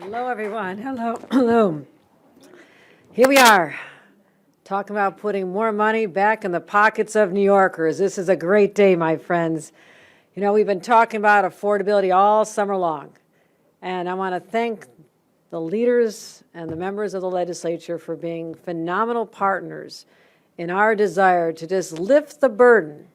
Hello, everyone. Hello. Hello. Here we are, talking about putting more money back in the pockets of New Yorkers. This is a great day, my friends. You know, we've been talking about affordability all summer long, and I want to thank the leaders and the members of the legislature for being phenomenal partners in our desire to just lift the burden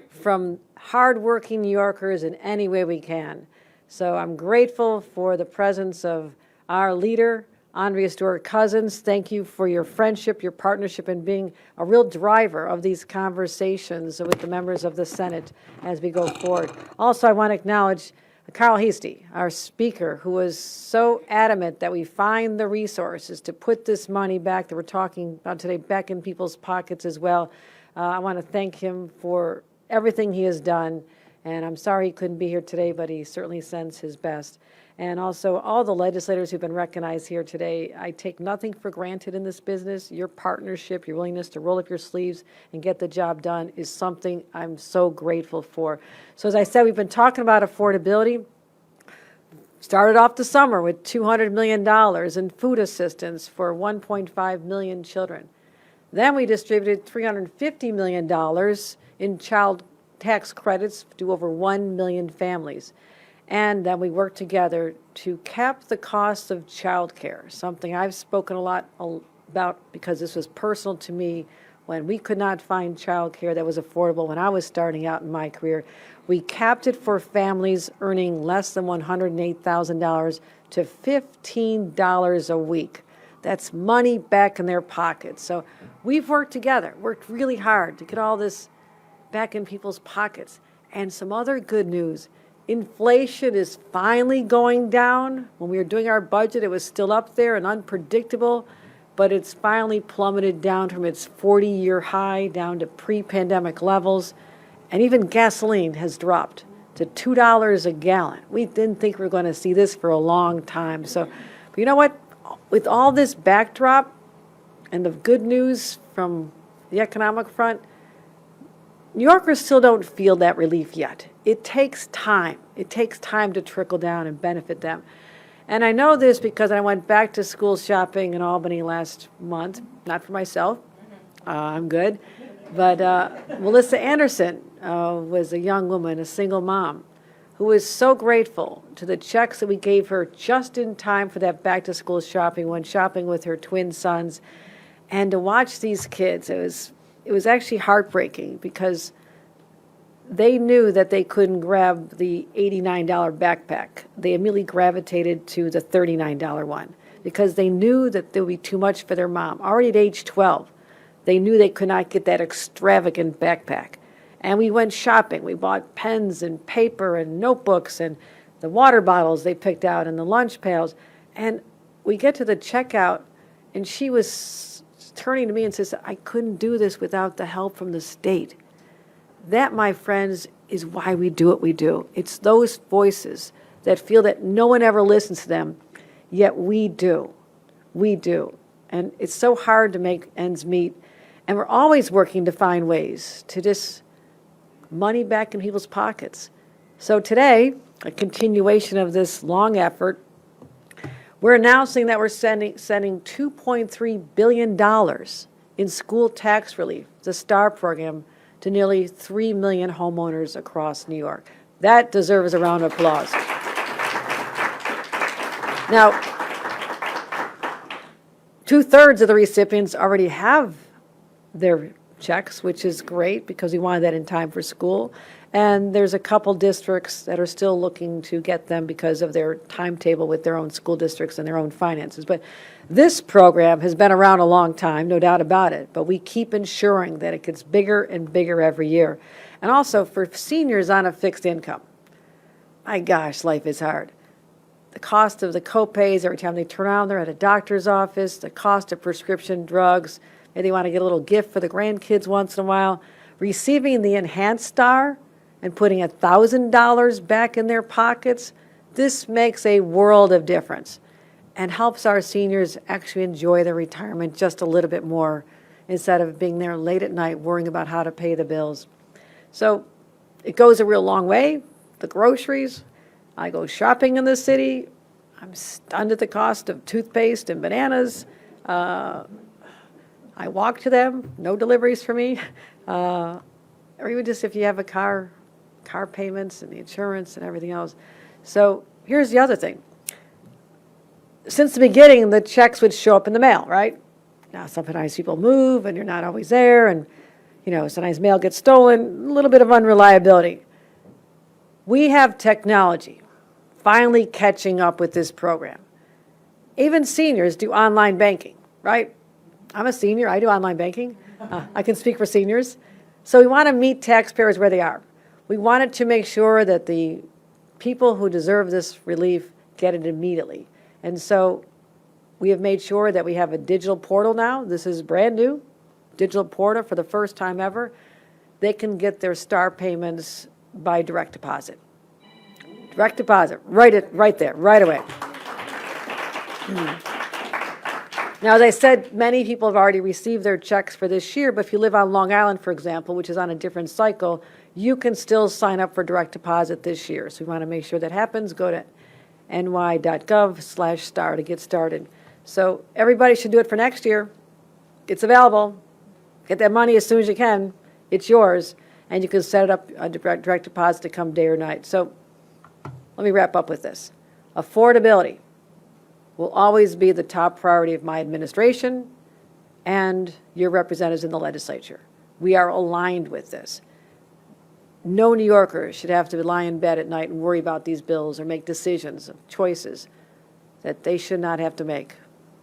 from hardworking New Yorkers in any way we can. So I'm grateful for the presence of our leader, Andrea Stewart-Cousins. Thank you for your friendship, your partnership, and being a real driver of these conversations with the members of the Senate as we go forward. Also, I want to acknowledge Carl Heastie, our speaker, who was so adamant that we find the resources to put this money back that we're talking about today back in people's pockets as well. I want to thank him for everything he has done. And I'm sorry he couldn't be here today, but he certainly sends his best. And also all the legislators who've been recognized here today. I take nothing for granted in this business. Your partnership, your willingness to roll up your sleeves and get the job done is something I'm so grateful for. So as I said, we've been talking about affordability. Started off the summer with $200 million in food assistance for 1.5 million children. Then we distributed $350 million in child tax credits to over 1 million families. And then we worked together to cap the cost of child care, something I've spoken a lot about because this was personal to me when we could not find child care that was affordable when I was starting out in my career. We capped it for families earning less than $108,000 to $15 a week. That's money back in their pockets. So we've worked together, worked really hard to get all this back in people's pockets. And some other good news, inflation is finally going down. When we were doing our budget, it was still up there and unpredictable, but it's finally plummeted down from its 40-year high down to pre-pandemic levels. And even gasoline has dropped to $2 a gallon. We didn't think we were going to see this for a long time. So, but you know what? With all this backdrop and the good news from the economic front, New Yorkers still don't feel that relief yet. It takes time. It takes time to trickle down and benefit them. And I know this because I went back to school shopping in Albany last month, not for myself. I'm good. But Melissa Anderson was a young woman, a single mom, who was so grateful to the checks that we gave her just in time for that back-to-school shopping, when shopping with her twin sons. And to watch these kids, it was actually heartbreaking because they knew that they couldn't grab the $89 backpack. They immediately gravitated to the $39 one because they knew that there would be too much for their mom. Already at age 12, they knew they could not get that extravagant backpack. And we went shopping. We bought pens and paper and notebooks and the water bottles they picked out and the lunch pails. And we get to the checkout, and she was turning to me and says, I couldn't do this without the help from the state. That, my friends, is why we do what we do. It's those voices that feel that no one ever listens to them, yet we do. We do. And it's so hard to make ends meet. And we're always working to find ways to just money back in people's pockets. So today, a continuation of this long effort, we're announcing that we're sending $2.3 billion in school tax relief, the STAR program, to nearly 3 million homeowners across New York. That deserves a round of applause. Now, 2/3 of the recipients already have their checks, which is great because we wanted that in time for school. And there's a couple districts that are still looking to get them because of their timetable with their own school districts and their own finances. But this program has been around a long time, no doubt about it, but we keep ensuring that it gets bigger and bigger every year. And also for seniors on a fixed income. My gosh, life is hard. The cost of the copays every time they turn around, they're at a doctor's office, the cost of prescription drugs, maybe they want to get a little gift for the grandkids once in a while. Receiving the enhanced STAR and putting $1,000 back in their pockets, this makes a world of difference and helps our seniors actually enjoy their retirement just a little bit more instead of being there late at night worrying about how to pay the bills. So it goes a real long way. The groceries, I go shopping in the city, I'm stunned at the cost of toothpaste and bananas. I walk to them, no deliveries for me. Or even just if you have a car payments and the insurance and everything else. So here's the other thing. Since the beginning, the checks would show up in the mail, right? Now, sometimes people move and you're not always there, and sometimes mail gets stolen, a little bit of unreliability. We have technology finally catching up with this program. Even seniors do online banking, right? I'm a senior, I do online banking. I can speak for seniors. So we want to meet taxpayers where they are. We wanted to make sure that the people who deserve this relief get it immediately. And so we have made sure that we have a digital portal now. This is brand new, digital portal for the first time ever. They can get their STAR payments by direct deposit. Direct deposit, right there, right away. Now, as I said, many people have already received their checks for this year, but if you live on Long Island, for example, which is on a different cycle, you can still sign up for direct deposit this year. So we want to make sure that happens. Go to ny.gov/star to get started. So everybody should do it for next year. It's available. Get that money as soon as you can. It's yours. And you can set it up a direct deposit to come day or night. So let me wrap up with this. Affordability will always be the top priority of my administration and your representatives in the legislature. We are aligned with this. No New Yorker should have to lie in bed at night and worry about these bills or make decisions, choices that they should not have to make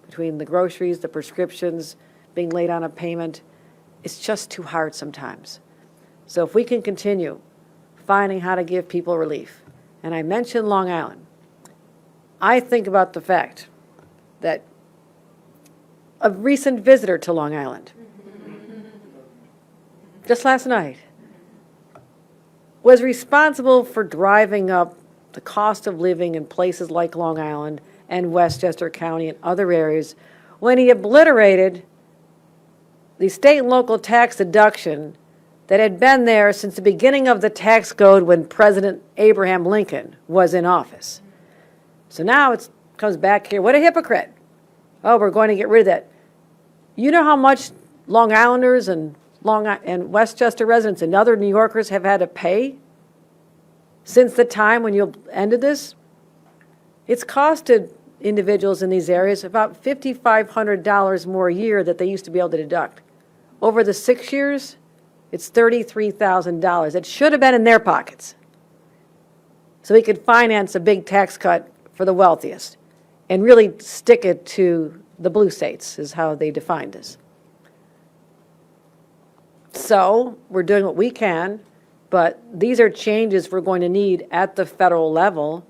between the groceries, the prescriptions, being late on a payment. It's just too hard sometimes. So if we can continue finding how to give people relief, and I mentioned Long Island, I think about the fact that a recent visitor to Long Island, just last night, was responsible for driving up the cost of living in places like Long Island and Westchester County and other areas when he obliterated the state and local tax deduction that had been there since the beginning of the tax code when President Abraham Lincoln was in office. So now it comes back here. What a hypocrite. Oh, we're going to get rid of that. You know how much Long Islanders and Westchester residents and other New Yorkers have had to pay since the time when you ended this? It's costed individuals in these areas about $5,500 more a year that they used to be able to deduct. Over the 6 years, it's $33,000. It should have been in their pockets, so we could finance a big tax cut for the wealthiest and really stick it to the blue states, is how they defined this. So we're doing what we can, but these are changes we're going to need at the federal level.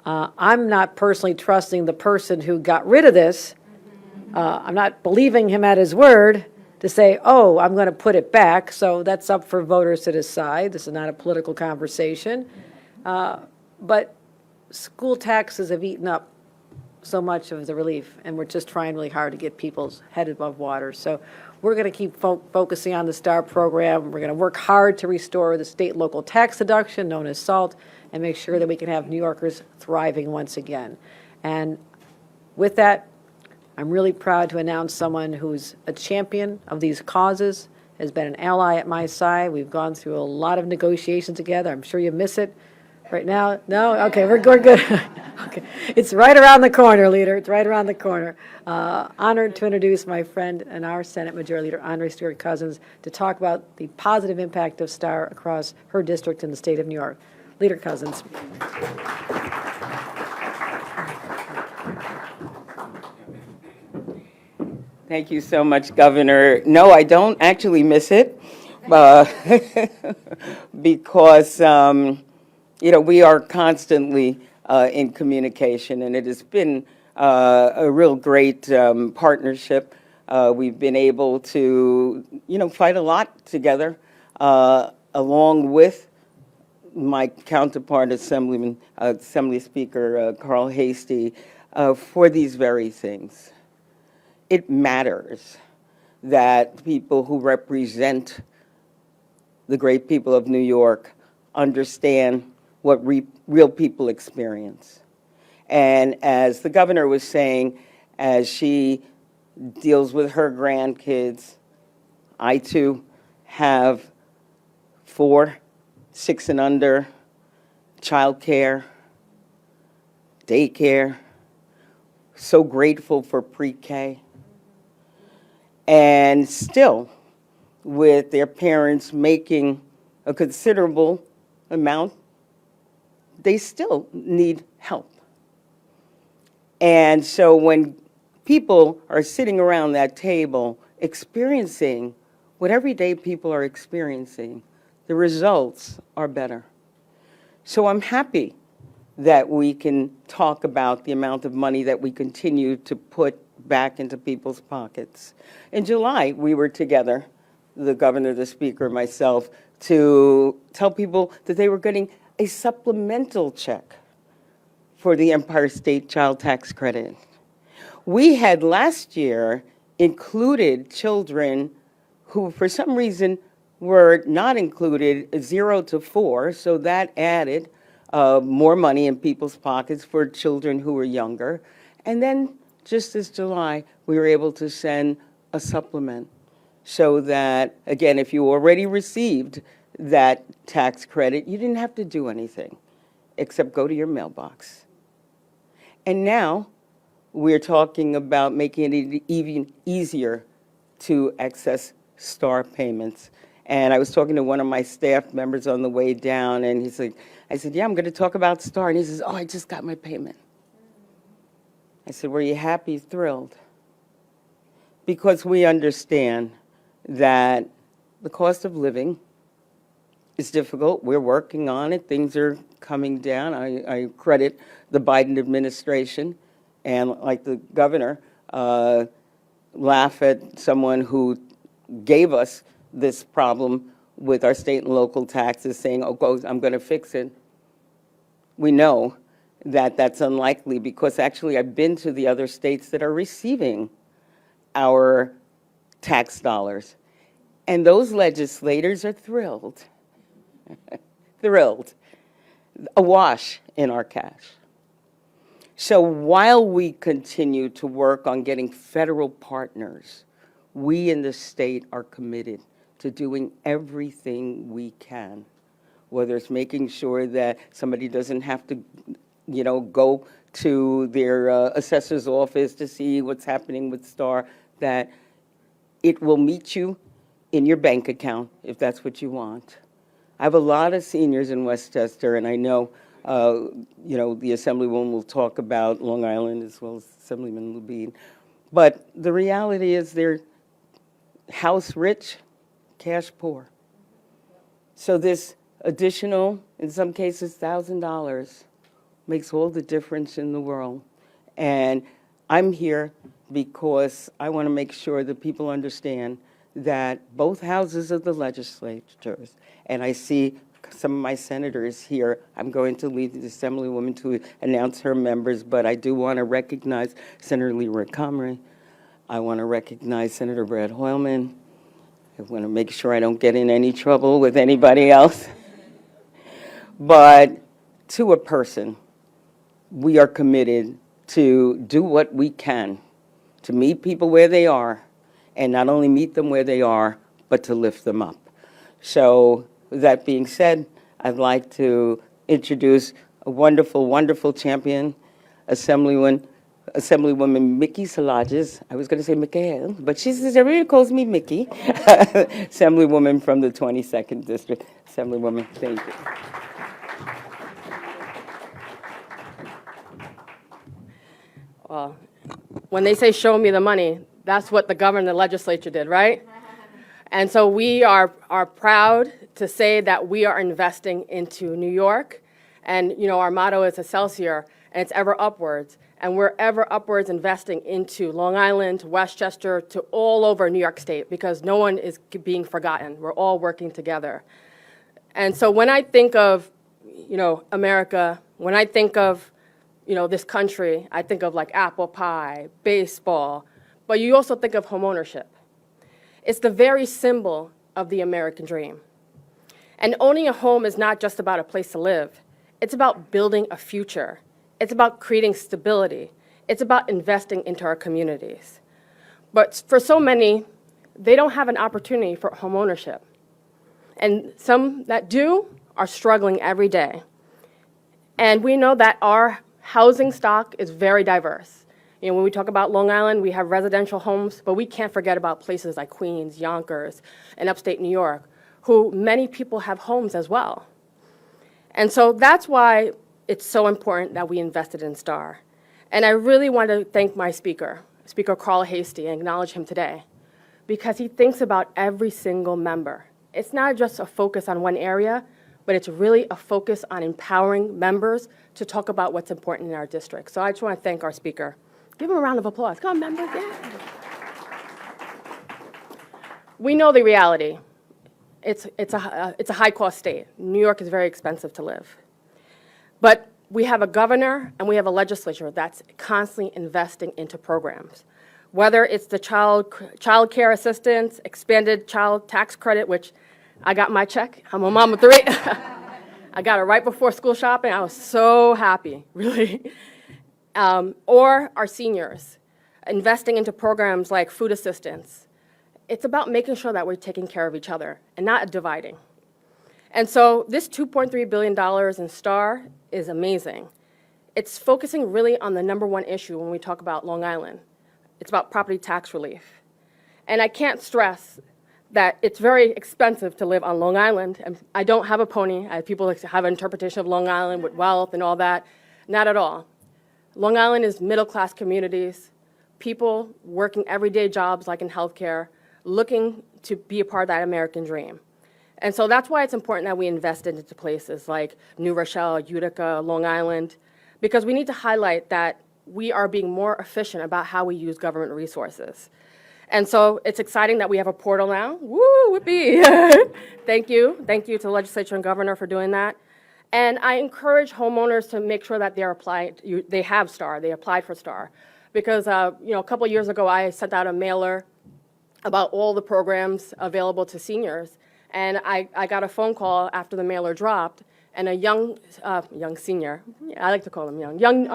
I'm not personally trusting the person who got rid of this. I'm not believing him at his word to say, oh, I'm going to put it back. So that's up for voters to decide. This is not a political conversation. But school taxes have eaten up so much of the relief, and we're just trying really hard to get people's head above water. So we're going to keep focusing on the STAR program. We're going to work hard to restore the state and local tax deduction, known as SALT, and make sure that we can have New Yorkers thriving once again. And with that, I'm really proud to announce someone who's a champion of these causes, has been an ally at my side. We've gone through a lot of negotiations together. I'm sure you miss it right now. No? Okay, we're good. Okay, it's right around the corner, Leader. It's right around the corner. Honored to introduce my friend and our Senate Majority Leader, Andre Stewart Cousins, to talk about the positive impact of STAR across her district in the state of New York. Leader Cousins. Thank you so much, Governor. No, I don't actually miss it because, we are constantly in communication, and it has been a real great partnership. We've been able to, fight a lot together, along with my counterpart, Assembly Speaker Carl Hastie, for these very things. It matters that people who represent the great people of New York understand what real people experience. And as the governor was saying, as she deals with her grandkids, I too have 4, 6 and under, childcare, daycare, so grateful for pre-K. And still, with their parents making a considerable amount, they still need help. And so when people are sitting around that table experiencing what everyday people are experiencing, the results are better. So I'm happy that we can talk about the amount of money that we continue to put back into people's pockets. In July, we were together, the governor, the speaker, myself, to tell people that they were getting a supplemental check for the Empire State Child Tax Credit. We had last year included children who, for some reason, were not included 0 to 4, so that added more money in people's pockets for children who were younger. And then, just this July, we were able to send a supplement so that, again, if you already received that tax credit, you didn't have to do anything except go to your mailbox. And now we're talking about making it even easier to access STAR payments. And I was talking to one of my staff members on the way down, and he's like, I said, yeah, I'm going to talk about STAR. And he says, oh, I just got my payment. I said, were you happy, thrilled? Because we understand that the cost of living is difficult. We're working on it. Things are coming down. I credit the Biden administration and, like the governor, laugh at someone who gave us this problem with our state and local taxes, saying, oh, I'm going to fix it. We know that that's unlikely, because actually I've been to the other states that are receiving our tax dollars, and those legislators are thrilled, thrilled, awash in our cash. So while we continue to work on getting federal partners, we in the state are committed to doing everything we can, whether it's making sure that somebody doesn't have to, go to their assessor's office to see what's happening with STAR, that it will meet you in your bank account if that's what you want. I have a lot of seniors in Westchester, and I know, the Assemblywoman will talk about Long Island as well as Assemblyman Lubin. But the reality is they're house rich, cash poor. So this additional, in some cases, $1,000 makes all the difference in the world. And I'm here because I want to make sure that people understand that both houses of the legislatures, and I see some of my senators here, I'm going to leave the Assemblywoman to announce her members, but I do want to recognize Senator Leroy Comrie. I want to recognize Senator Brad Hoylman. I want to make sure I don't get in any trouble with anybody else. But to a person, we are committed to do what we can to meet people where they are, and not only meet them where they are, but to lift them up. So with that being said, I'd like to introduce a wonderful, wonderful champion, Assemblywoman Mickey Salages. I was going to say Michael, but she says everybody calls me Mickey. Assemblywoman from the 22nd District. Assemblywoman, thank you. Well, when they say show me the money, that's what the governor and the legislature did, right? And so we are proud to say that we are investing into New York. And, our motto is Excelsior, and it's ever upwards. And we're ever upwards investing into Long Island, to Westchester, to all over New York State, because no one is being forgotten. We're all working together. And so when I think of, America, when I think of, this country, I think of like apple pie, baseball, but you also think of homeownership. It's the very symbol of the American dream. And owning a home is not just about a place to live. It's about building a future. It's about creating stability. It's about investing into our communities. But for so many, they don't have an opportunity for homeownership. And some that do are struggling every day. And we know that our housing stock is very diverse. You know, when we talk about Long Island, we have residential homes, but we can't forget about places like Queens, Yonkers, and upstate New York, who many people have homes as well. And so that's why it's so important that we invested in STAR. And I really want to thank my speaker, Speaker Carl Hastie, and acknowledge him today, because he thinks about every single member. It's not just a focus on one area, but it's really a focus on empowering members to talk about what's important in our district. So I just want to thank our speaker. Give him a round of applause. Come on, members. Yeah. We know the reality. It's a high-cost state. New York is very expensive to live. But we have a governor and we have a legislature that's constantly investing into programs. Whether it's the child care assistance, expanded child tax credit, which I got my check. I'm a mom of 3. I got it right before school shopping. I was so happy, really. Or our seniors, investing into programs like food assistance. It's about making sure that we're taking care of each other and not dividing. And so this $2.3 billion in STAR is amazing. It's focusing really on the #1 issue when we talk about Long Island. It's about property tax relief. And I can't stress that it's very expensive to live on Long Island. And I don't have a pony. People have an interpretation of Long Island with wealth and all that. Not at all. Long Island is middle-class communities, people working everyday jobs like in healthcare, looking to be a part of that American dream. And so that's why it's important that we invest into places like New Rochelle, Utica, Long Island, because we need to highlight that we are being more efficient about how we use government resources. And so it's exciting that we have a portal now. Woo, whoopee. Thank you. Thank you to the legislature and governor for doing that. And I encourage homeowners to make sure that they have STAR, they applied for STAR. Because a couple of years ago, I sent out a mailer about all the programs available to seniors. And I got a phone call after the mailer dropped, and a young senior, I like to call them young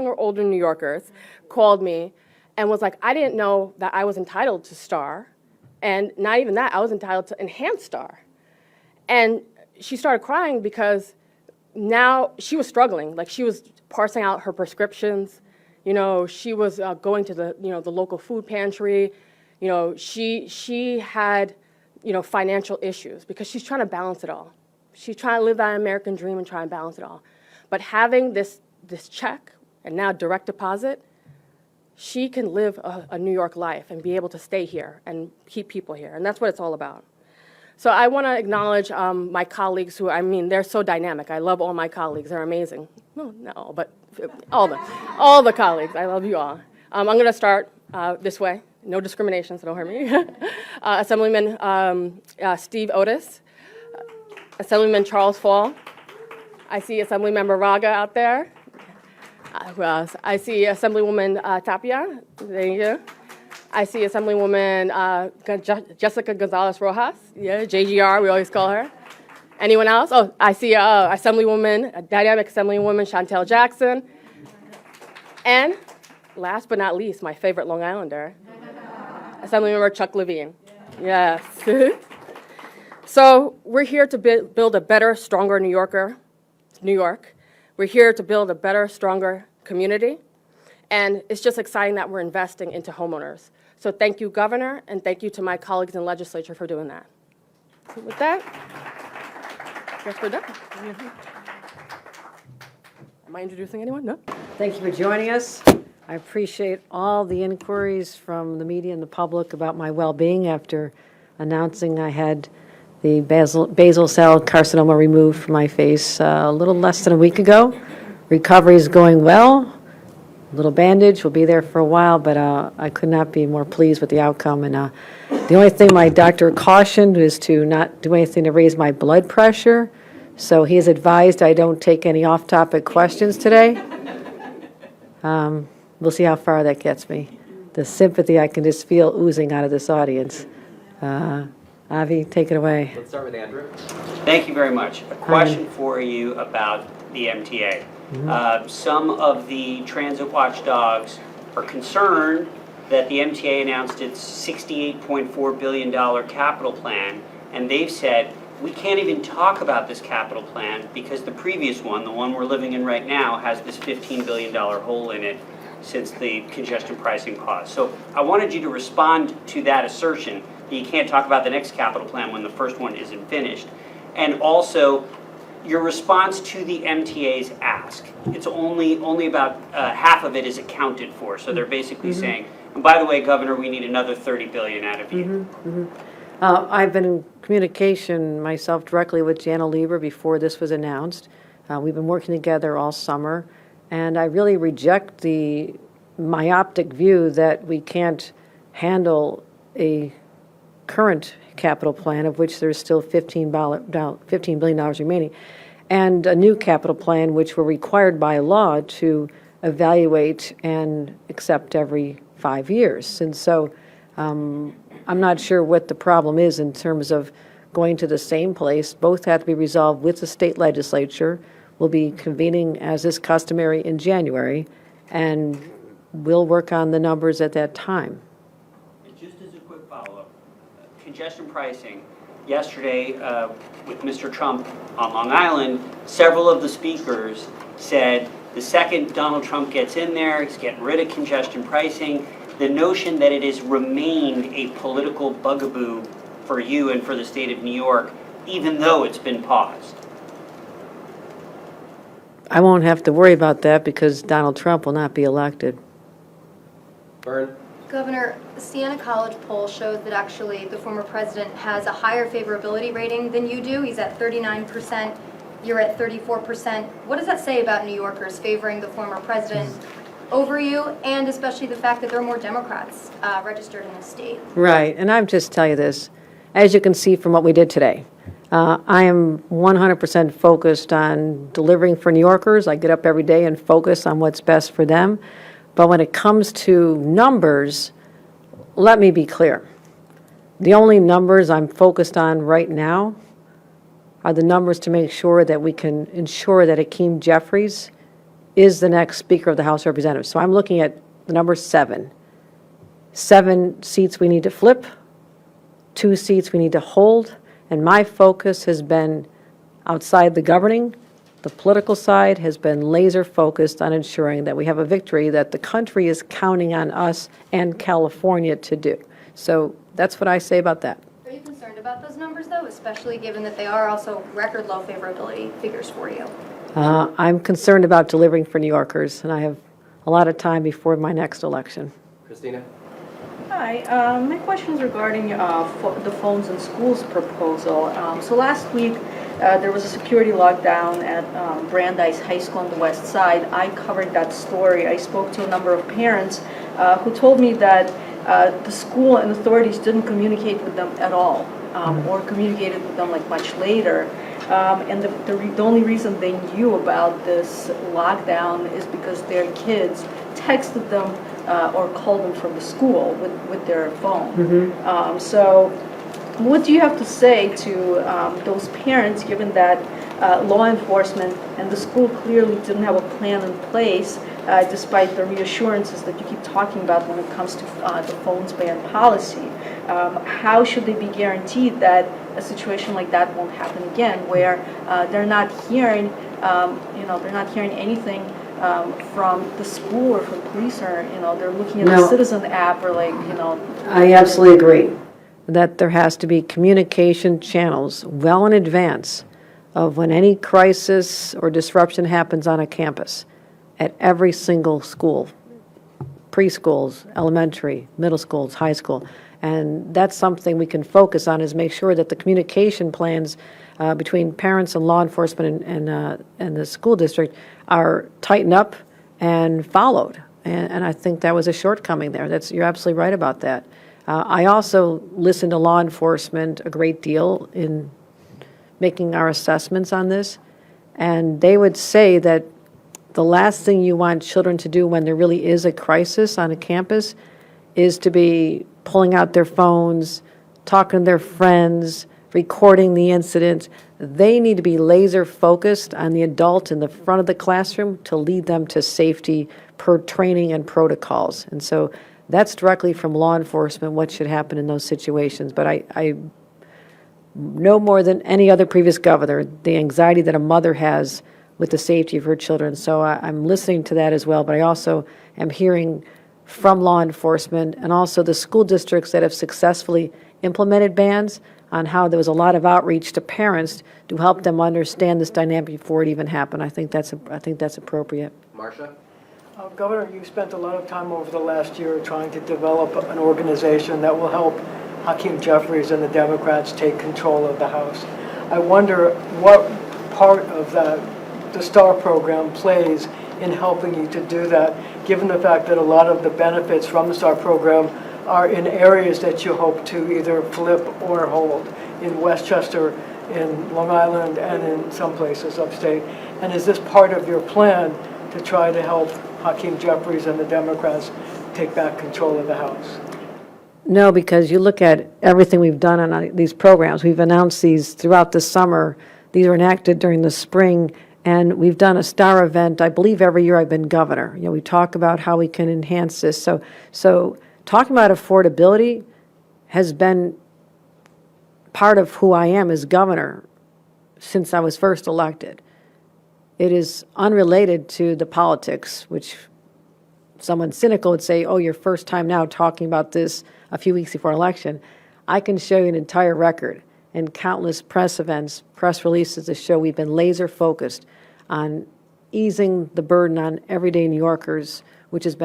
or older New Yorkers, called me and was like, I didn't know that I was entitled to STAR, and not even that, I was entitled to enhanced STAR. And she started crying because now she was struggling. Like, she was parsing out her prescriptions. She was going to the local food pantry. She had financial issues because she's trying to balance it all. She's trying to live that American dream and try and balance it all. But having this check and now direct deposit, she can live a New York life and be able to stay here and keep people here. And that's what it's all about. So I want to acknowledge my colleagues who, they're so dynamic. I love all my colleagues. They're amazing. No, but all the colleagues. I love you all. I'm going to start this way. No discrimination, so don't hurt me. Assemblyman Steve Otis, Assemblyman Charles Fall. I see Assemblymember Raga out there. Who else? I see Assemblywoman Tapia. There you go. I see Assemblywoman Jessica Gonzalez Rojas. Yeah, JGR, we always call her. Anyone else? Oh, I see Assemblywoman, dynamic Assemblywoman Chantel Jackson. And last but not least, my favorite Long Islander, Assemblymember Chuck Levine. Yes. So we're here to build a better, stronger New York. We're here to build a better, stronger community. And it's just exciting that we're investing into homeowners. So thank you, Governor, and thank you to my colleagues in the legislature for doing that. So with that, I guess we're done. Am I introducing anyone? No? Thank you for joining us. I appreciate all the inquiries from the media and the public about my well-being after announcing I had the basal cell carcinoma removed from my face a little less than a week ago. Recovery is going well. A little bandage will be there for a while, but I could not be more pleased with the outcome. And the only thing my doctor cautioned is to not do anything to raise my blood pressure. So he has advised I don't take any off-topic questions today. We'll see how far that gets me. The sympathy I can just feel oozing out of this audience. Avi, take it away. Let's start with Andrew. Thank you very much. A question for you about the MTA. Some of the transit watchdogs are concerned that the MTA announced its $68.4 billion capital plan, and they've said, we can't even talk about this capital plan because the previous one, the one we're living in right now, has this $15 billion hole in it since the congestion pricing pause. So I wanted you to respond to that assertion that you can't talk about the next capital plan when the first one isn't finished. And also, your response to the MTA's ask. It's only about half of it is accounted for. So they're basically saying, and by the way, Governor, we need another $30 billion out of you. I've been in communication myself directly with Jana Lieber before this was announced. We've been working together all summer, and I really reject the myopic view that we can't handle a current capital plan, of which there's still $15 billion remaining, and a new capital plan, which we're required by law to evaluate and accept every 5 years. And so I'm not sure what the problem is in terms of going to the same place. Both have to be resolved with the state legislature. We'll be convening, as is customary, in January, and we'll work on the numbers at that time. And just as a quick follow-up, congestion pricing. Yesterday, with Mr. Trump on Long Island, several of the speakers said the second Donald Trump gets in there, he's getting rid of congestion pricing. The notion that it has remained a political bugaboo for you and for the state of New York, even though it's been paused. I won't have to worry about that because Donald Trump will not be elected. Vern? Governor, the Siena College poll showed that actually the former president has a higher favorability rating than you do. He's at 39%, you're at 34%. What does that say about New Yorkers favoring the former president over you, and especially the fact that there are more Democrats registered in the state? Right, and I'm just tell you this, as you can see from what we did today, I am 100% focused on delivering for New Yorkers. I get up every day and focus on what's best for them. But when it comes to numbers, let me be clear. The only numbers I'm focused on right now are the numbers to make sure that we can ensure that Hakeem Jeffries is the next Speaker of the House of Representatives. So I'm looking at the number 7. 7 seats we need to flip, 2 seats we need to hold, and my focus has been outside the governing. The political side has been laser focused on ensuring that we have a victory that the country is counting on us and California to do. So that's what I say about that. Are you concerned about those numbers, though, especially given that they are also record low favorability figures for you? I'm concerned about delivering for New Yorkers, and I have a lot of time before my next election. Christina? Hi, my question is regarding the phones in schools proposal. So last week, there was a security lockdown at Brandeis High School on the west side. I covered that story. I spoke to a number of parents who told me that the school and authorities didn't communicate with them at all, or communicated with them like much later. And the only reason they knew about this lockdown is because their kids texted them or called them from the school with their phone. So what do you have to say to those parents, given that law enforcement and the school clearly didn't have a plan in place, despite the reassurances that you keep talking about when it comes to the phones ban policy? How should they be guaranteed that a situation like that won't happen again, where they're not hearing, they're not hearing anything from the school or from police, or they're looking at No. a citizen app, or I absolutely agree that there has to be communication channels well in advance of when any crisis or disruption happens on a campus at every single school, preschools, elementary, middle schools, high school. And that's something we can focus on, is make sure that the communication plans between parents and law enforcement and the school district are tightened up and followed. And I think that was a shortcoming there. You're absolutely right about that. I also listen to law enforcement a great deal in making our assessments on this, and they would say that the last thing you want children to do when there really is a crisis on a campus is to be pulling out their phones, talking to their friends, recording the incident. They need to be laser focused on the adult in the front of the classroom to lead them to safety per training and protocols. And so that's directly from law enforcement, what should happen in those situations. But I no more than any other previous governor, the anxiety that a mother has with the safety of her children. So I'm listening to that as well, but I also am hearing from law enforcement and also the school districts that have successfully implemented bans on how there was a lot of outreach to parents to help them understand this dynamic before it even happened. I think that's appropriate. Marcia? Governor, you spent a lot of time over the last year trying to develop an organization that will help Hakeem Jeffries and the Democrats take control of the House. I wonder what part of that the STAR program plays in helping you to do that, given the fact that a lot of the benefits from the STAR program are in areas that you hope to either flip or hold, in Westchester, in Long Island, and in some places upstate. And is this part of your plan to try to help Hakeem Jeffries and the Democrats take back control of the House? No, because you look at everything we've done on these programs. We've announced these throughout the summer. These were enacted during the spring, and we've done a STAR event, I believe, every year I've been governor. You know, we talk about how we can enhance this. So talking about affordability has been part of who I am as governor since I was first elected. It is unrelated to the politics, which someone cynical would say, oh, your first time now talking about this a few weeks before election. I can show you an entire record and countless press events, press releases that show we've been laser focused on easing the burden on everyday New Yorkers, which is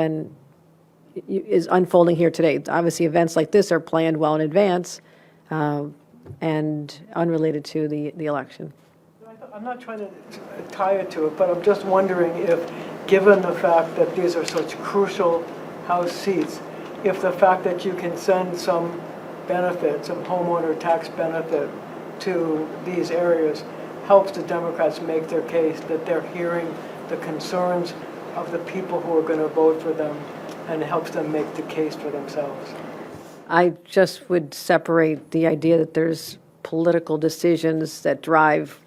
unfolding here today. Obviously, events like this are planned well in advance and unrelated to the election. I'm not trying to tie it to it, but I'm just wondering if, given the fact that these are such crucial House seats, if the fact that you can send some benefit, some homeowner tax benefit to these areas helps the Democrats make their case that they're hearing the concerns of the people who are going to vote for them and helps them make the case for themselves. I just would separate the idea that there's political decisions that drive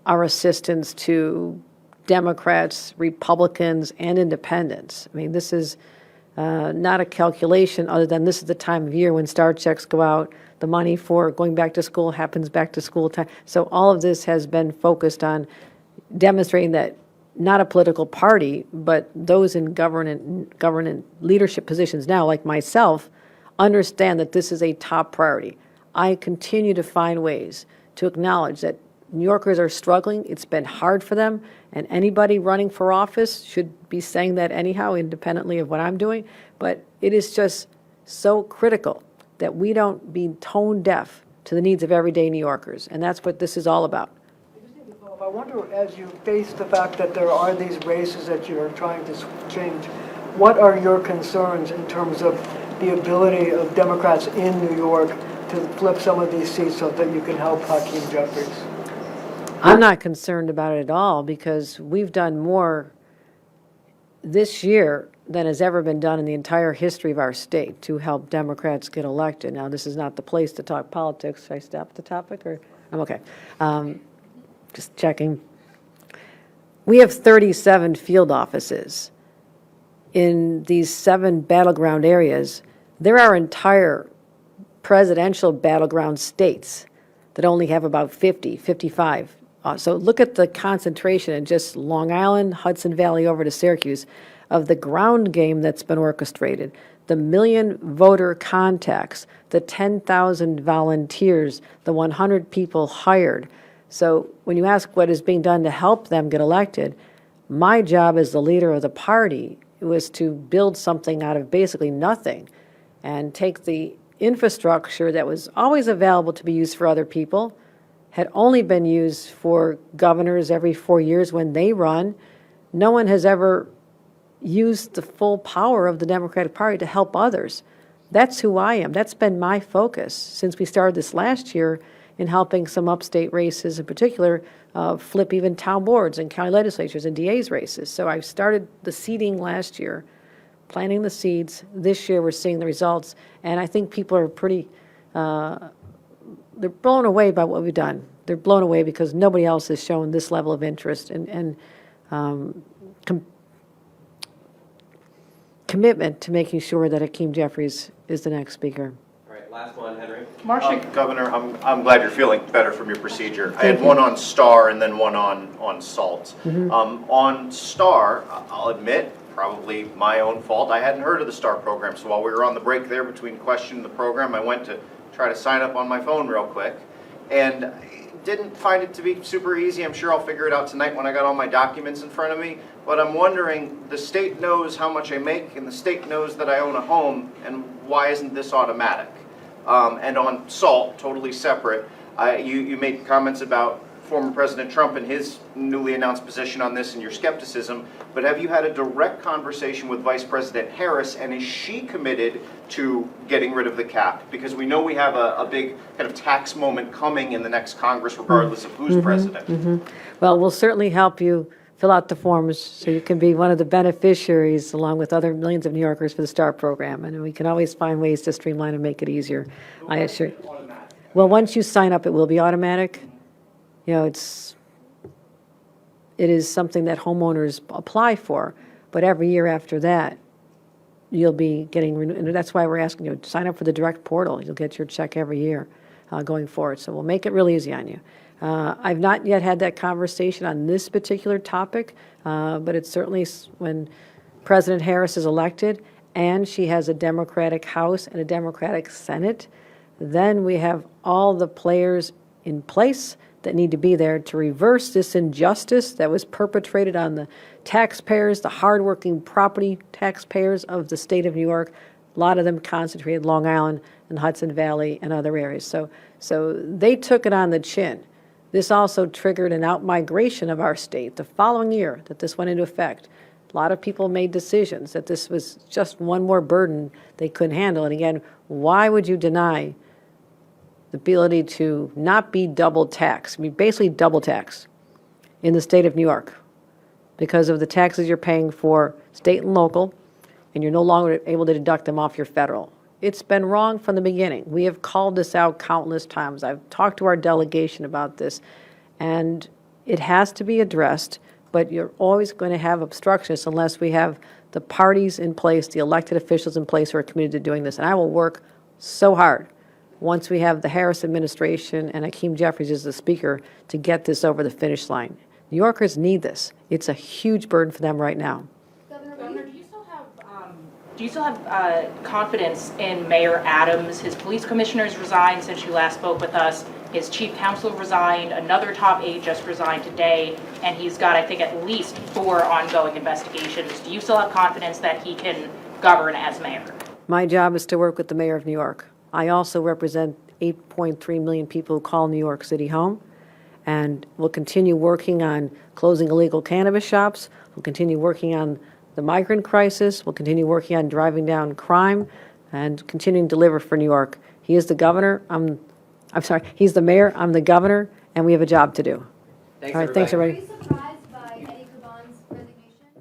our assistance to Democrats, Republicans, and independents. I mean, this is not a calculation other than this is the time of year when STAR checks go out, the money for going back to school happens back to school time. So all of this has been focused on demonstrating that not a political party, but those in government leadership positions now, like myself, understand that this is a top priority. I continue to find ways to acknowledge that New Yorkers are struggling. It's been hard for them, and anybody running for office should be saying that anyhow, independently of what I'm doing. But it is just so critical that we don't be tone deaf to the needs of everyday New Yorkers, and that's what this is all about. I wonder, as you face the fact that there are these races that you're trying to change, what are your concerns in terms of the ability of Democrats in New York to flip some of these seats so that you can help Hakeem Jeffries? I'm not concerned about it at all because we've done more this year than has ever been done in the entire history of our state to help Democrats get elected. Now, this is not the place to talk politics. Should I stop the topic or I'm okay? Just checking. We have 37 field offices in these 7 battleground areas. There are entire presidential battleground states that only have about 50, 55. So look at the concentration in just Long Island, Hudson Valley over to Syracuse of the ground game that's been orchestrated, the 1 million voter contacts, the 10,000 volunteers, the 100 people hired. So when you ask what is being done to help them get elected, my job as the leader of the party was to build something out of basically nothing and take the infrastructure that was always available to be used for other people, had only been used for governors every 4 years when they run. No one has ever used the full power of the Democratic Party to help others. That's who I am. That's been my focus since we started this last year in helping some upstate races in particular flip even town boards and county legislatures and DA's races. So I started the seeding last year, planting the seeds. This year we're seeing the results, and I think people are pretty they're blown away by what we've done. They're blown away because nobody else has shown this level of interest and commitment to making sure that Hakeem Jeffries is the next speaker. All right, last one, Henry. Governor, I'm glad you're feeling better from your procedure. I had one on STAR and then one on SALT. On STAR, I'll admit, probably my own fault. I hadn't heard of the STAR program, so while we were on the break there between question and the program, I went to try to sign up on my phone real quick and didn't find it to be super easy. I'm sure I'll figure it out tonight when I got all my documents in front of me. But I'm wondering, the state knows how much I make and the state knows that I own a home, and why isn't this automatic? And on SALT, totally separate, you made comments about former President Trump and his newly announced position on this and your skepticism, but have you had a direct conversation with Vice President Harris, and is she committed to getting rid of the cap? Because we know we have a big kind of tax moment coming in the next Congress, regardless of who's president. Well, we'll certainly help you fill out the forms so you can be one of the beneficiaries along with other millions of New Yorkers for the STAR program. And we can always find ways to streamline and make it easier, I assure you. Well, once you sign up, it will be automatic. You know, it is something that homeowners apply for, but every year after that, you'll be getting renewed. And that's why we're asking you to sign up for the direct portal. You'll get your check every year going forward. So we'll make it really easy on you. I've not yet had that conversation on this particular topic, but it's certainly when President Harris is elected and she has a Democratic House and a Democratic Senate, then we have all the players in place that need to be there to reverse this injustice that was perpetrated on the taxpayers, the hardworking property taxpayers of the state of New York, a lot of them concentrated Long Island and Hudson Valley and other areas. So they took it on the chin. This also triggered an out-migration of our state the following year that this went into effect. A lot of people made decisions that this was just one more burden they couldn't handle. And again, why would you deny the ability to not be double taxed? I mean, basically double tax in the state of New York because of the taxes you're paying for state and local, and you're no longer able to deduct them off your federal. It's been wrong from the beginning. We have called this out countless times. I've talked to our delegation about this, and it has to be addressed, but you're always going to have obstructionists unless we have the parties in place, the elected officials in place who are committed to doing this. And I will work so hard once we have the Harris administration and Hakeem Jeffries as the speaker to get this over the finish line. New Yorkers need this. It's a huge burden for them right now. Governor, do you still have confidence in Mayor Adams? His police commissioners resigned since you last spoke with us. His chief counsel resigned. Another top aide just resigned today. And he's got, I think, at least 4 ongoing investigations. Do you still have confidence that he can govern as mayor? My job is to work with the mayor of New York. I also represent 8.3 million people who call New York City home. And we'll continue working on closing illegal cannabis shops. We'll continue working on the migrant crisis. We'll continue working on driving down crime and continuing to deliver for New York. He is the governor. He's the mayor. I'm the governor, and we have a job to do. Thanks, All right, thanks, everybody.